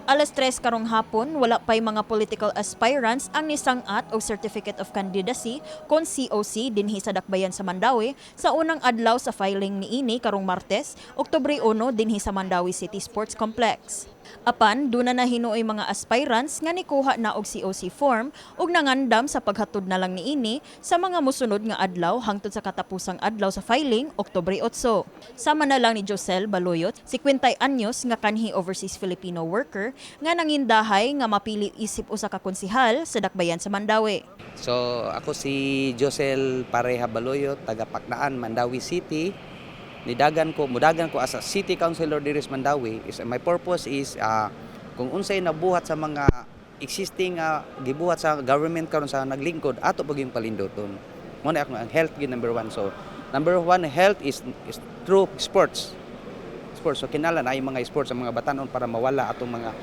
3:00 karong hapon, wala pa'y mga political aspirants ang nisangat og Certificate of Candidacy kon COC dinhi sa Dakbayan sa Mandaue sa unang adlaw sa filing niini karong Martes, Oktubre 1 dinhi sa Mandaue City Sports Complex. Apan, duna na hinuoy mga aspirants nga nikuha na og COC form ug nangandam sa paghatod na lang niini sa mga mosunod nga adlaw hangtod sa katapusang adlaw sa filing, Oktubre 8. Sama na lang ni 𝗠𝘆𝗧𝗩 𝗨𝗽𝗍, 50 anyos nga kanhi overseas Filipino worker nga nangindahay nga mapili isip usa ka konsehal sa Dakbayan sa Mandaue. So ako si 𝗠𝘆𝗧𝗩 𝗨𝗡𝗍 taga Pakdaan, Mandaue City. Mudagan ko as a city councilor diri sa Mandaue. My purpose is kung unsay nabuhat sa mga existing gibuhat sa government karon sa naglingkod ato paging palindoton. Mo na ang health gid number 1. So number 1 health is through sports. So kinahanglan ay mga sports sa mga batanon para mawala atong mga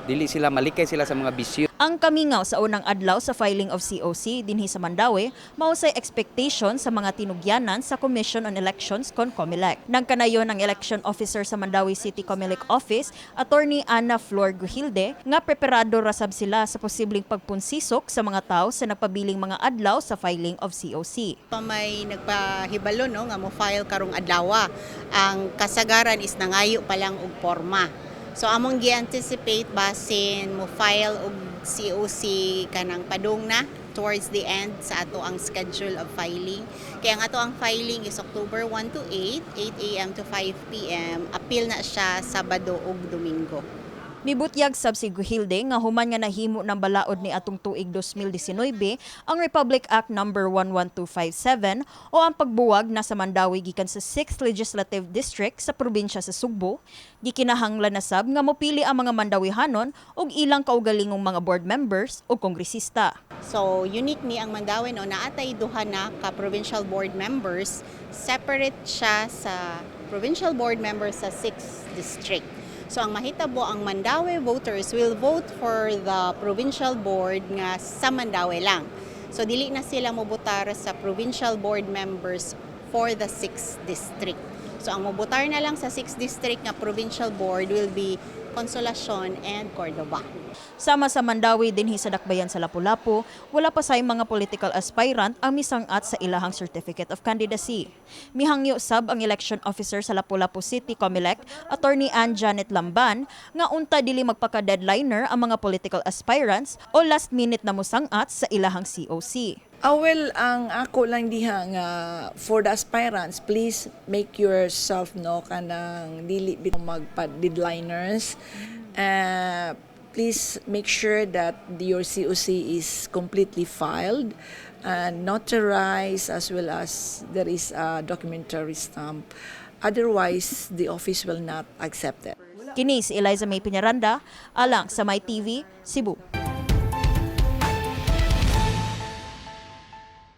dili sila malikay sila sa mga bisyo. Ang kamingaw sa unang adlaw sa filing of COC dinhi sa Mandaue mao say expectation sa mga tinugyanan sa Commission on Elections kon COMELEC. Nagkanayon ang election officer sa Mandaue City COMELEC office, Attorney Ania nga preparado ra sab sila sa posibleng pagpunsisok sa mga tawo sa nagpabiling mga adlaw sa filing of COC. May nagpahibalo nga mo file karong adlaw. Ang kasagaran is nangayo pa lang og porma. So among gi-anticipate basin mo file og COC kanang padung na towards the end sa ato ang schedule of filing. Kaya ang ato ang filing is October 1 to 8 a.m. to 5 p.m. Appeal na siya Sabado ug Domingo. Mibutyag sab si 𝗠𝘆𝗧𝗩 nga human nga nahimo ng balaod ni atong tuig 2019 ang Republic Act No. 11257 o ang pagbuwag na sa Mandaue gikan sa 6th Legislative District sa probinsya sa Cebu. Gikinahanglan na sab nga mopili ang mga Mandauehanon og ilang kaugalingong mga board members o kongresista. So unique ni ang Mandaue naatay duha na ka provincial board members, separate siya sa provincial board members sa 6th district. So ang mahitabo ang Mandaue voters will vote for the provincial board nga sa Mandaue lang. So dili na sila mobotar sa provincial board members for the 6th district. So ang mobotar na lang sa 6th district nga provincial board will be Consolacion and Cordova. Sama sa Mandaue dinhi sa Dakbayan sa Lapu-Lapu, wala pa say mga political aspirant ang misangat sa ilahang Certificate of Candidacy. Mihangyo sab ang election officer sa Lapu-Lapu City COMELEC, Attorney Janet Lamban, nga unta dili magpaka-deadliner ang mga political aspirants o last minute na mosangat sa ilahang COC. Well, ang ako lang diha nga for the aspirants, please make yourself kanang dili bit magpa-deadliners. Please make sure that your COC is completely filed and notarized, as well as there is a documentary stamp. Otherwise, the office will not accept it. Kini si Elaiza Mae Penaranda, alang sa MyTV Cebu.